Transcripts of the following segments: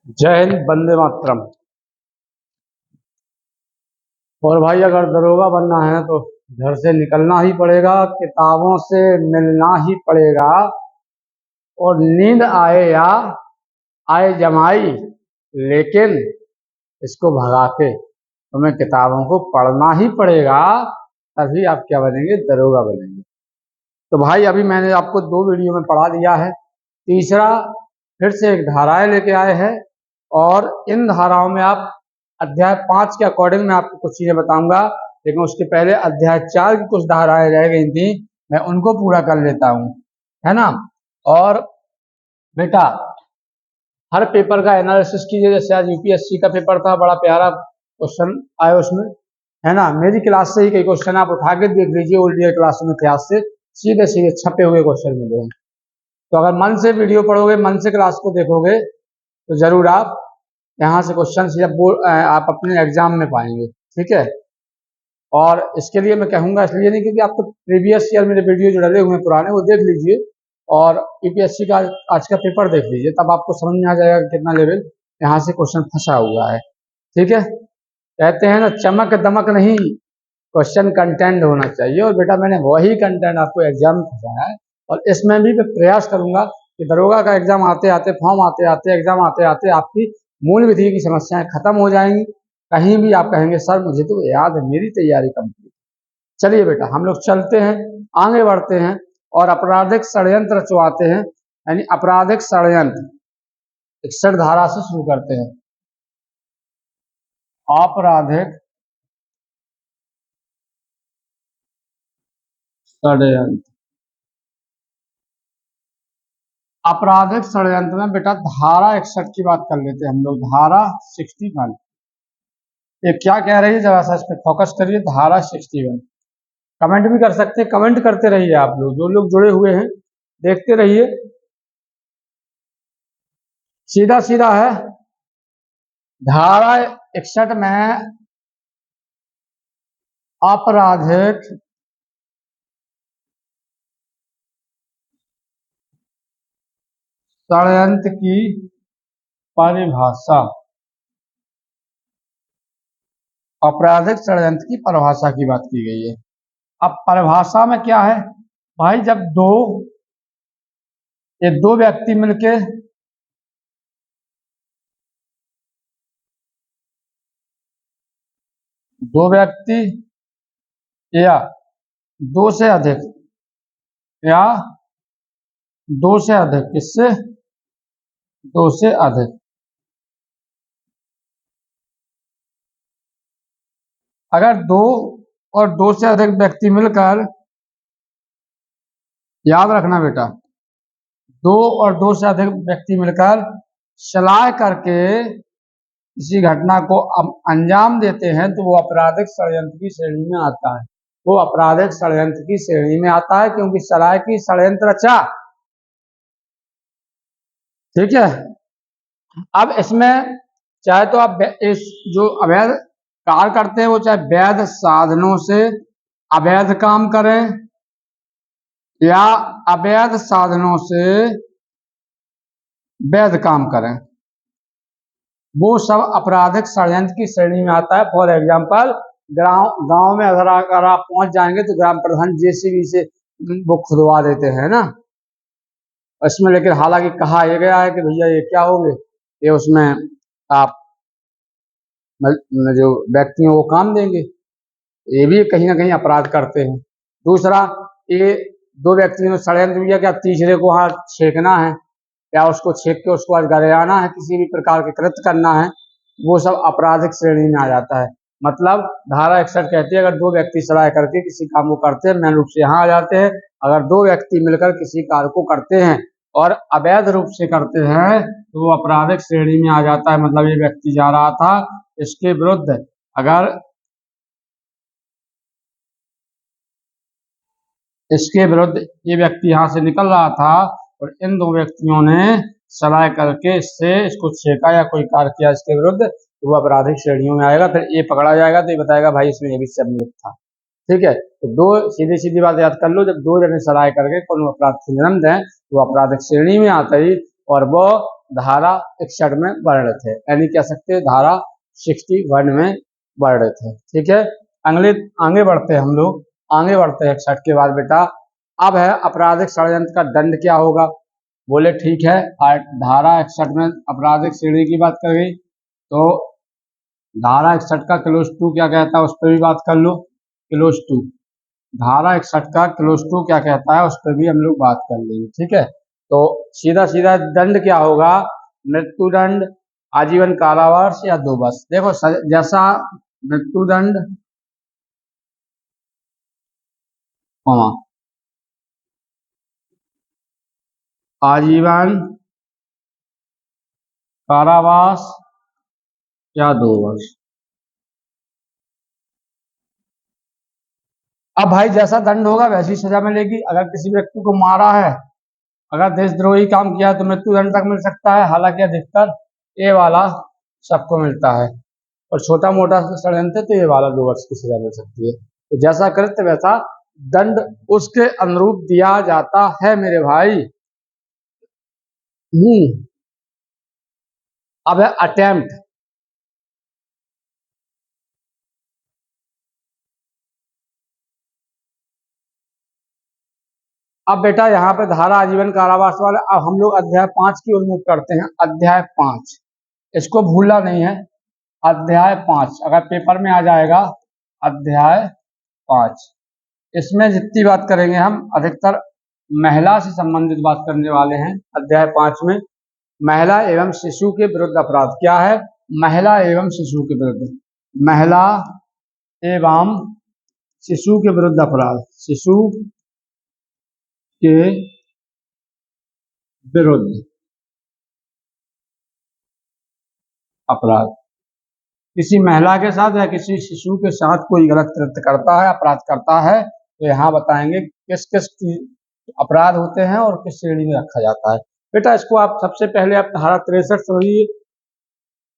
जय हिंद, वंदे मातरम। और भाई अगर दरोगा बनना है तो घर से निकलना ही पड़ेगा, किताबों से मिलना ही पड़ेगा। और नींद आए या आए जमाई, लेकिन इसको भगा के तुम्हें किताबों को पढ़ना ही पड़ेगा। तभी आप क्या बनेंगे? दरोगा बनेंगे। तो भाई अभी मैंने आपको 2 वीडियो में पढ़ा दिया है। तीसरा फिर से एक धाराएं लेके आए हैं, और इन धाराओं में आप अध्याय 5 के अकॉर्डिंग मैं आपको कुछ चीजें बताऊंगा। लेकिन उसके पहले अध्याय 4 की कुछ धाराएं रह गई थी, मैं उनको पूरा कर लेता हूँ, है ना। और बेटा हर पेपर का एनालिसिस कीजिए। जैसे आज यूपीएससी का पेपर था, बड़ा प्यारा क्वेश्चन आया उसमें, है ना। मेरी क्लास से ही कई क्वेश्चन आप उठा के देख लीजिए, ओल्ड ईयर क्लास में क्लास से सीधे सीधे छपे हुए क्वेश्चन मिले हैं। तो अगर मन से वीडियो पढ़ोगे, मन से क्लास को देखोगे, तो जरूर आप यहाँ से क्वेश्चन सीधा आप अपने एग्जाम में पाएंगे, ठीक है। और इसके लिए मैं कहूँगा, इसलिए नहीं क्योंकि आप तो प्रीवियस ईयर मेरे वीडियो जो डले हुए हैं पुराने, वो देख लीजिए, और यूपीएससी का आज का पेपर देख लीजिए, तब आपको समझ में आ जाएगा कि कितना लेवल यहाँ से क्वेश्चन फंसा हुआ है, ठीक है। कहते हैं ना, चमक दमक नहीं, क्वेश्चन कंटेंट होना चाहिए। और बेटा मैंने वही कंटेंट आपको एग्जाम में फंसाया है, और इसमें भी मैं प्रयास करूंगा कि दरोगा का एग्जाम आते आते, फॉर्म आते आते, एग्जाम आते आते आपकी मूल विधि की समस्याएं खत्म हो जाएंगी। कहीं भी आप कहेंगे सर मुझे तो याद है, मेरी तैयारी कंप्लीट। चलिए बेटा हम लोग चलते हैं, आगे बढ़ते हैं, और आपराधिक षड्यंत्र रचवाते हैं, यानी आपराधिक षड्यंत्र 61 धारा से शुरू करते हैं। आपराधिक षड्यंत्र, आपराधिक षड्यंत्र में बेटा धारा 61 की बात कर लेते हैं हम लोग। धारा 61 ये क्या कह रही है, जरा सा इस पे फोकस करिए। धारा 61 कमेंट भी कर सकते हैं, कमेंट करते रहिए आप लोग, जो लोग जुड़े हुए हैं देखते रहिए। सीधा सीधा है। धारा 61 में आपराधिक षड्यंत्र की परिभाषा, आपराधिक षड्यंत्र की परिभाषा की बात की गई है। अब परिभाषा में क्या है भाई, जब ये दो व्यक्ति मिलके दो व्यक्ति या दो से अधिक, या दो से अधिक, किससे? दो से अधिक। अगर दो और दो से अधिक व्यक्ति मिलकर, याद रखना बेटा, दो और दो से अधिक व्यक्ति मिलकर सलाह करके किसी घटना को अंजाम देते हैं, तो वो आपराधिक षड्यंत्र की श्रेणी में आता है। वो आपराधिक षड्यंत्र की श्रेणी में आता है, क्योंकि सलाह की षड्यंत्र रचा, ठीक है। अब इसमें चाहे तो आप इस जो अवैध कार्य करते हैं, वो चाहे वैध साधनों से अवैध काम करें, या अवैध साधनों से वैध काम करें, वो सब आपराधिक षड्यंत्र की श्रेणी में आता है। फॉर एग्जाम्पल, गांव में अगर आप पहुंच जाएंगे तो ग्राम प्रधान जेसीबी से वो खुदवा देते हैं ना, इसमें। लेकिन हालांकि कहा यह गया है कि भैया ये क्या होंगे, ये उसमें आप जो व्यक्ति हैं वो काम देंगे, ये भी कहीं ना कहीं अपराध करते हैं। दूसरा, ये दो व्यक्तियों ने षड्यंत्र किया, क्या तीसरे को वहां छेकना है, या उसको छेक के उसको गरियाना है, किसी भी प्रकार के कृत्य करना है, वो सब आपराधिक श्रेणी में आ जाता है। मतलब धारा 61 कहती है, अगर दो व्यक्ति सलाह करके किसी काम को करते हैं, मेन रूप से यहाँ आ जाते हैं। अगर दो व्यक्ति मिलकर किसी कार्य को करते हैं और अवैध रूप से करते हैं, तो वो आपराधिक श्रेणी में आ जाता है। मतलब ये व्यक्ति जा रहा था, इसके विरुद्ध अगर इसके विरुद्ध ये व्यक्ति यहाँ से निकल रहा था, और इन दो व्यक्तियों ने सलाह करके इसको छेका या कोई कार्य किया इसके विरुद्ध, तो वो आपराधिक श्रेणियों में आएगा। फिर ये पकड़ा जाएगा तो ये बताएगा भाई इसमें ये भी सम्मिलित था, ठीक है। तो दो सीधी सीधी बात याद कर लो, जब दो जने सलाह करके कोनो अपराध को जन्म दें, तो वो आपराधिक श्रेणी में आता ही, और वो धारा 61 में वर्णित है, यानी कह सकते हैं धारा 61 में वर्णित है। ठीक है, आगे बढ़ते हैं हम लोग, आगे बढ़ते हैं 61 के बाद बेटा। अब है आपराधिक षड्यंत्र का दंड क्या होगा। बोले ठीक है, धारा 61 में आपराधिक श्रेणी की बात कर गई, तो धारा 61 का क्लोज 2 क्या कहता है उस पर भी बात कर लो। क्लोज 2, धारा 61 का क्लोज 2 क्या कहता है उस पर भी हम लोग बात कर लेंगे। ठीक है, तो सीधा सीधा दंड क्या होगा, मृत्युदंड, आजीवन कारावास या 2 वर्ष। देखो जैसा मृत्युदंड, आजीवन कारावास या 2 वर्ष। अब भाई जैसा दंड होगा वैसी सजा मिलेगी। अगर किसी व्यक्ति को मारा है, अगर देशद्रोही काम किया है तो मृत्युदंड तक मिल सकता है, हालांकि अधिकतर ये वाला सबको मिलता है, और छोटा मोटा षड्यंत्र तो ये वाला 2 वर्ष की सजा मिल सकती है। तो जैसा कृत्य वैसा दंड उसके अनुरूप दिया जाता है मेरे भाई। अब है अटेम्प्ट। अब बेटा यहाँ पे धारा आजीवन कारावास वाले, अब हम लोग अध्याय 5 की ओर मुख करते हैं। अध्याय 5, इसको भूलना नहीं है। अध्याय 5 अगर पेपर में आ जाएगा, अध्याय 5, इसमें जितनी बात करेंगे हम अधिकतर महिला से संबंधित बात करने वाले हैं। अध्याय 5 में महिला एवं शिशु के विरुद्ध अपराध क्या है, महिला एवं शिशु के विरुद्ध, महिला एवं शिशु के विरुद्ध अपराध, शिशु के विरुद्ध अपराध। किसी महिला के साथ या किसी शिशु के साथ कोई गलत कृत्य करता है, अपराध करता है, तो यहाँ बताएंगे किस किस अपराध होते हैं और किस श्रेणी में रखा जाता है। बेटा इसको आप सबसे पहले आप धारा 63 समझिए।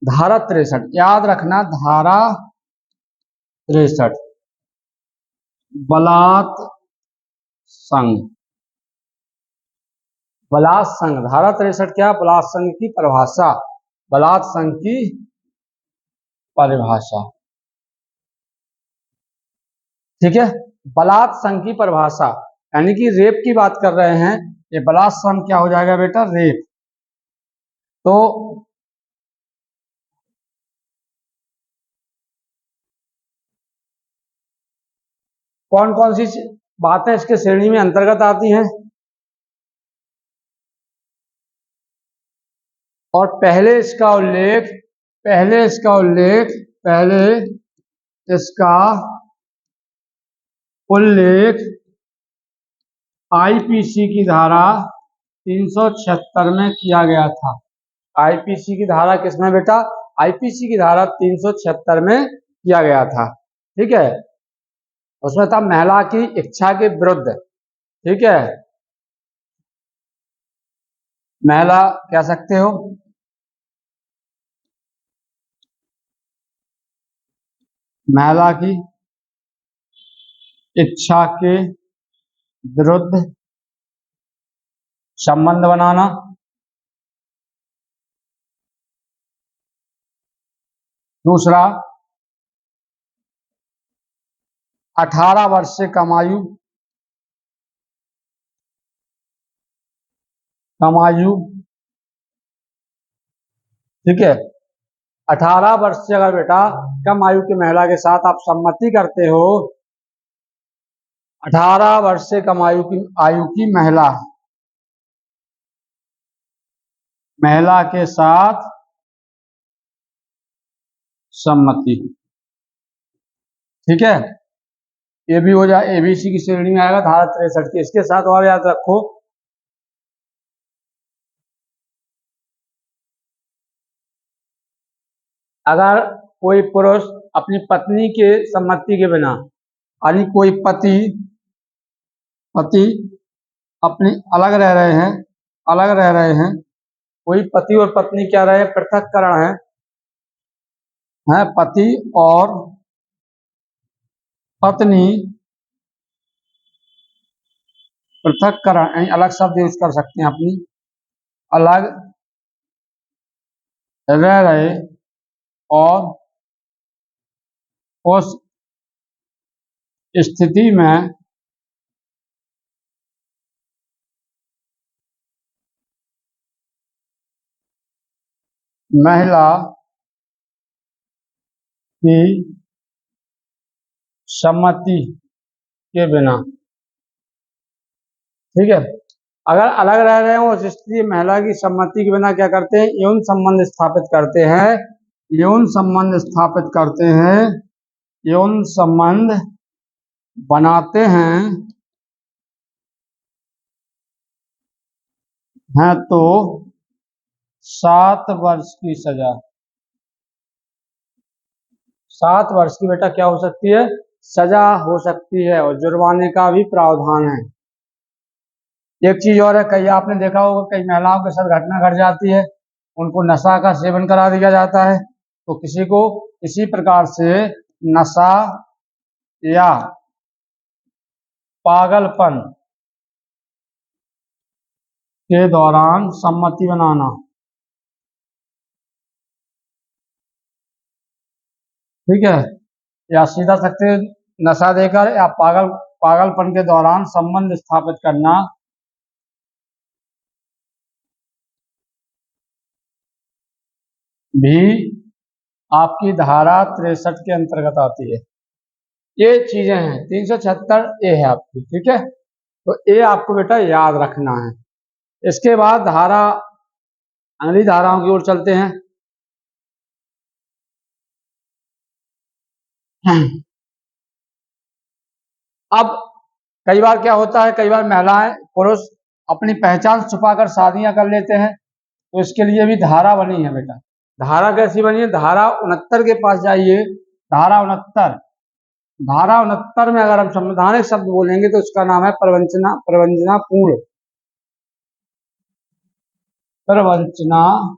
धारा 63 याद रखना, धारा 63 बलात् संघ। बलात् संघ, धारा 63 क्या, बलात् संघ की परिभाषा, बलात् संघ की परिभाषा। ठीक है, बलात् संघ की परिभाषा, यानी कि रेप की बात कर रहे हैं, ये बलात् संघ क्या हो जाएगा बेटा, रेप। तो कौन कौन सी बातें इसके श्रेणी में अंतर्गत आती हैं, और पहले इसका उल्लेख, पहले इसका उल्लेख, पहले इसका उल्लेख आईपीसी की धारा 376 में किया गया था। आईपीसी की धारा किसमें बेटा, आईपीसी की धारा 376 में किया गया था। ठीक है, उसमें था महिला की इच्छा के विरुद्ध। ठीक है, महिला कह सकते हो, महिला की इच्छा के विरुद्ध संबंध बनाना, दूसरा 18 वर्ष से कम आयु, कम आयु। ठीक है, 18 वर्ष से अगर बेटा कम आयु की महिला के साथ आप सम्मति करते हो, 18 वर्ष से कम आयु की महिला, महिला के साथ सम्मति। ठीक है, ये भी हो जाए, एबीसी की श्रेणी में आएगा धारा 63 की। इसके साथ और याद रखो, अगर कोई पुरुष अपनी पत्नी के सम्मति के बिना, यानी कोई पति पति अपनी अलग रह रहे हैं, अलग रह रहे हैं, कोई पति और पत्नी क्या रहे, पृथककरण है पति और पत्नी पृथककरण, यानी अलग शब्द यूज कर सकते हैं अपनी, अलग रह रहे और उस स्थिति में महिला की सम्मति के बिना, ठीक है। अगर अलग रह रहे हो उस स्थिति महिला की सम्मति के बिना क्या करते हैं, यौन संबंध स्थापित करते हैं, यौन संबंध स्थापित करते हैं, यौन संबंध बनाते हैं तो 7 वर्ष की सजा, 7 वर्ष की बेटा क्या हो सकती है, सजा हो सकती है, और जुर्माने का भी प्रावधान है। एक चीज और है, कई आपने देखा होगा कई महिलाओं के साथ घटना घट जाती है, उनको नशा का सेवन करा दिया जाता है, तो किसी को इसी प्रकार से नशा या पागलपन के दौरान सम्मति बनाना, ठीक है, या सीधा सकते नशा देकर या पागलपन के दौरान संबंध स्थापित करना भी आपकी धारा 63 के अंतर्गत आती है। ये चीजें हैं, 376 ए है आपकी, ठीक है। तो ए आपको बेटा याद रखना है। इसके बाद धारा, अगली धाराओं की ओर चलते हैं। अब कई बार क्या होता है, कई बार महिलाएं पुरुष अपनी पहचान छुपाकर शादियां कर लेते हैं, तो इसके लिए भी धारा बनी है बेटा। धारा कैसी बनी है, धारा 69 के पास जाइए। धारा 69, धारा 69 में अगर हम संवैधानिक शब्द बोलेंगे तो उसका नाम है प्रवंचना, प्रवंचनापूर्ण, प्रवंचनापूर्ण,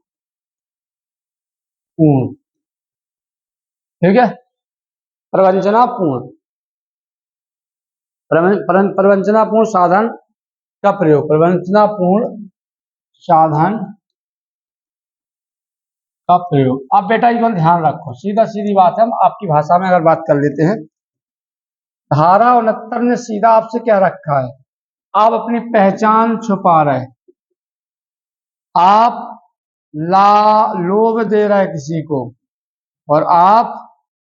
ठीक है, प्रवंचनापूर्ण, प्रवंचनापूर्ण साधन का प्रयोग, प्रवंचनापूर्ण साधन का प्रयोग। अब बेटा ये ध्यान रखो, सीधा सीधी बात है, हम आपकी भाषा में अगर बात कर लेते हैं। धारा 69 ने सीधा आपसे क्या रखा है, आप अपनी पहचान छुपा रहे, आप लोभ दे रहे किसी को, और आप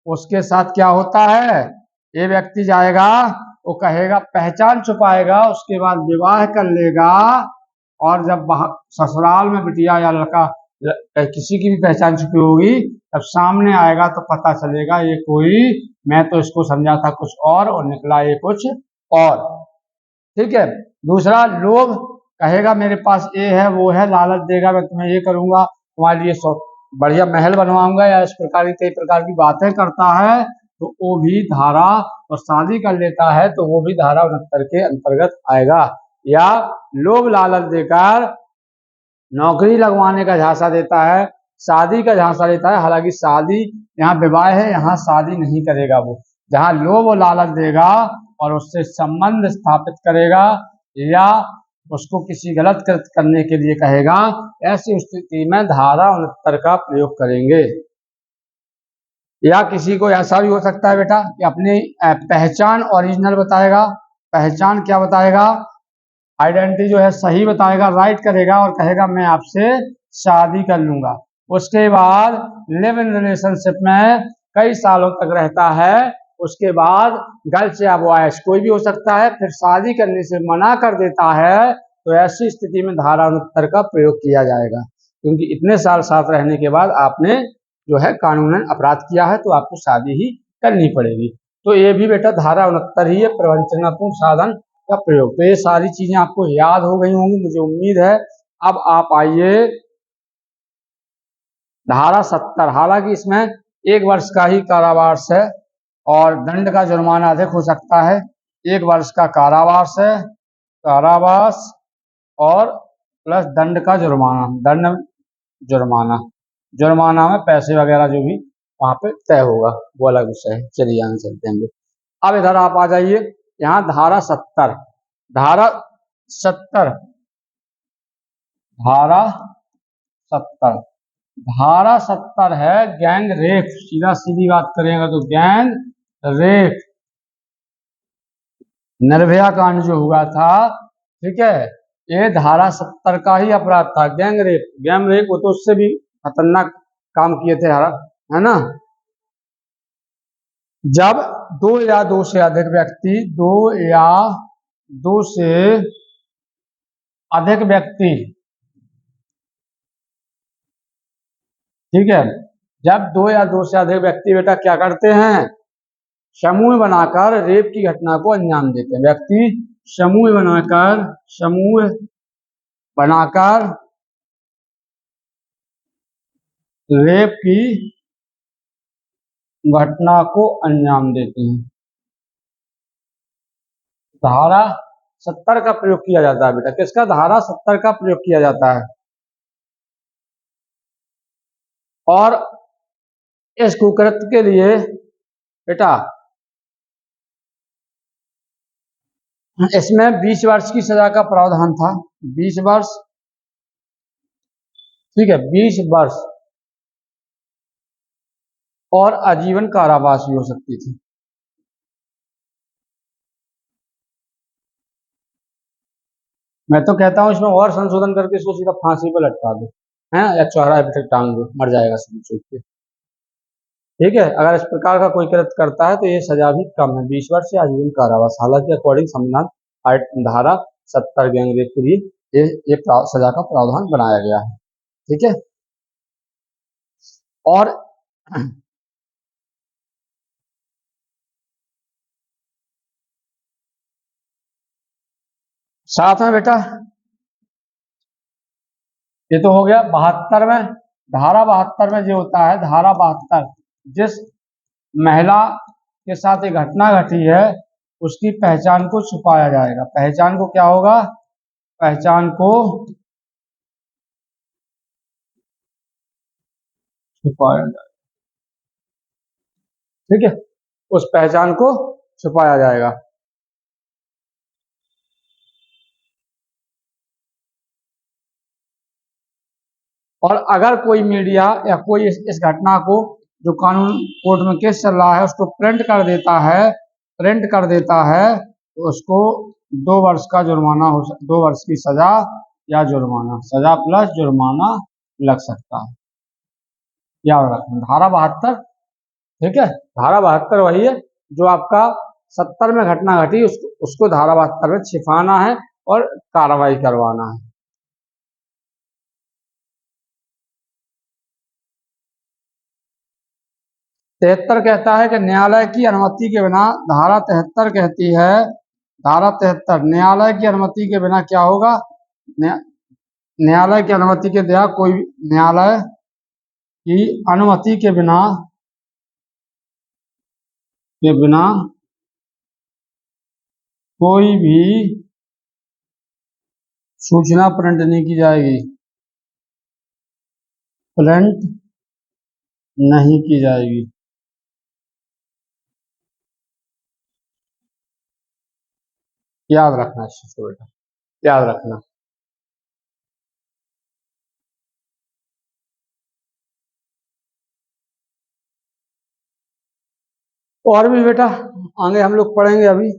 उसके साथ क्या होता है, ये व्यक्ति जाएगा वो कहेगा, पहचान छुपाएगा, उसके बाद विवाह कर लेगा, और जब ससुराल में बिटिया या लड़का किसी की भी पहचान छुपी होगी, तब सामने आएगा तो पता चलेगा ये कोई, मैं तो इसको समझा था कुछ और निकला ये कुछ और, ठीक है। दूसरा, लोभ, कहेगा मेरे पास ये है वो है, लालच देगा, मैं तुम्हें ये करूंगा, तुम्हारे लिए बढ़िया महल बनवाऊंगा, या इस प्रकार की कई प्रकार की बातें करता है, तो वो भी धारा, और शादी कर लेता है तो वो भी धारा 69 के अंतर्गत आएगा। या लोभ लालच देकर नौकरी लगवाने का झांसा देता है, शादी का झांसा देता है, हालांकि शादी यहाँ विवाह है, यहाँ शादी नहीं करेगा वो, जहाँ लोभ और लालच देगा और उससे संबंध स्थापित करेगा, या उसको किसी गलत करने के लिए कहेगा, ऐसी स्थिति में धारा 69 का प्रयोग करेंगे। या किसी को ऐसा भी हो सकता है बेटा कि अपनी पहचान ओरिजिनल बताएगा, पहचान क्या बताएगा, आइडेंटिटी जो है सही बताएगा, राइट करेगा, और कहेगा मैं आपसे शादी कर लूंगा। उसके बाद लिव इन रिलेशनशिप में कई सालों तक रहता है, उसके बाद गर्ल्स या बॉयज कोई भी हो सकता है, फिर शादी करने से मना कर देता है, तो ऐसी स्थिति में धारा 69 का प्रयोग किया जाएगा, क्योंकि इतने साल साथ रहने के बाद आपने जो है कानूनन अपराध किया है, तो आपको शादी ही करनी पड़ेगी। तो ये भी बेटा धारा 69 ही है, प्रवंचनापूर्ण साधन का प्रयोग। तो ये सारी चीजें आपको याद हो गई होंगी, मुझे उम्मीद है। अब आप आइए धारा 70, हालांकि इसमें 1 वर्ष का ही कारावास है और दंड का जुर्माना अधिक हो सकता है। 1 वर्ष का कारावास है, कारावास और प्लस दंड का जुर्माना, दंड जुर्माना, जुर्माना में पैसे वगैरह जो भी वहां पे तय होगा वो अलग विषय है। चलिए आगे चलते हैं। अब इधर आप आ जाइए, यहाँ धारा 70, धारा 70, धारा 70 धारा 70 है गैंग रेप, सीधा सीधी बात करेंगे तो गैंग रेप, निर्भया कांड जो हुआ था, ठीक है, ये धारा 70 का ही अपराध था, गैंग रेप। गैंग रेप वो तो उससे भी खतरनाक काम किए थे, है ना। जब दो या दो से अधिक व्यक्ति, दो या दो से अधिक व्यक्ति, ठीक है, जब दो या दो से अधिक व्यक्ति बेटा क्या करते हैं, समूह बनाकर रेप की घटना को अंजाम देते हैं। व्यक्ति समूह बनाकर रेप की घटना को अंजाम देते हैं। धारा 70 का प्रयोग किया जाता है बेटा, किसका, धारा 70 का प्रयोग किया जाता है। और इस कुकृत्य के लिए बेटा इसमें 20 वर्ष की सजा का प्रावधान था, 20 वर्ष, ठीक है, 20 वर्ष और आजीवन कारावास भी हो सकती थी। मैं तो कहता हूं इसमें और संशोधन करके इसको सीधा फांसी पर लटका दो, है, या चौराहे पे टांग दो, मर जाएगा समझ के, ठीक है। अगर इस प्रकार का कोई कृत्य करता है तो ये सजा भी कम है, 20 वर्ष से आजीवन कारावास। हालांकि अकॉर्डिंग संविधान धारा 70 गैंग रेप के लिए ये सजा का प्रावधान बनाया गया है, ठीक है। और साथ में बेटा ये तो हो गया 72 में, धारा 72 में जो होता है, धारा 72, जिस महिला के साथ ये घटना घटी है उसकी पहचान को छुपाया जाएगा। पहचान को क्या होगा, पहचान को छुपाया जाएगा, ठीक है, उस पहचान को छुपाया जाएगा। और अगर कोई मीडिया या कोई इस घटना को, जो कानून कोर्ट में केस चल रहा है, उसको प्रिंट कर देता है तो उसको 2 वर्ष का जुर्माना 2 वर्ष की सजा या जुर्माना, सजा प्लस जुर्माना लग सकता है। याद रखना धारा 72, ठीक है, धारा 72 वही है जो आपका 70 में घटना घटी, उसको धारा 72 में छिपाना है और कार्रवाई करवाना है। तिहत्तर कहता है कि न्यायालय की अनुमति के बिना, धारा 73 कहती है, धारा 73 न्यायालय की अनुमति के बिना क्या होगा, न्यायालय की अनुमति के बिना न्यायालय की अनुमति के बिना कोई भी सूचना प्रिंट नहीं की जाएगी, प्रिंट नहीं की जाएगी। याद रखना इस चीज को बेटा, याद रखना। और भी बेटा आगे हम लोग पढ़ेंगे। अभी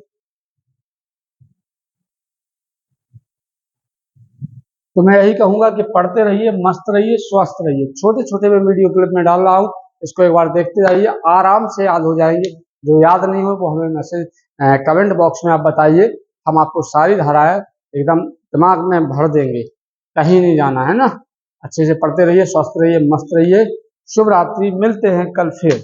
तो मैं यही कहूंगा कि पढ़ते रहिए, मस्त रहिए, स्वस्थ रहिए। छोटे छोटे मैं वीडियो क्लिप में डाल रहा हूँ, इसको एक बार देखते जाइए, आराम से याद हो जाएंगे। जो याद नहीं हो वो हमें मैसेज कमेंट बॉक्स में आप बताइए, हम आपको सारी धाराएं एकदम दिमाग में भर देंगे, कहीं नहीं जाना है ना। अच्छे से पढ़ते रहिए, स्वस्थ रहिए, मस्त रहिए। शुभ रात्रि, मिलते हैं कल फिर।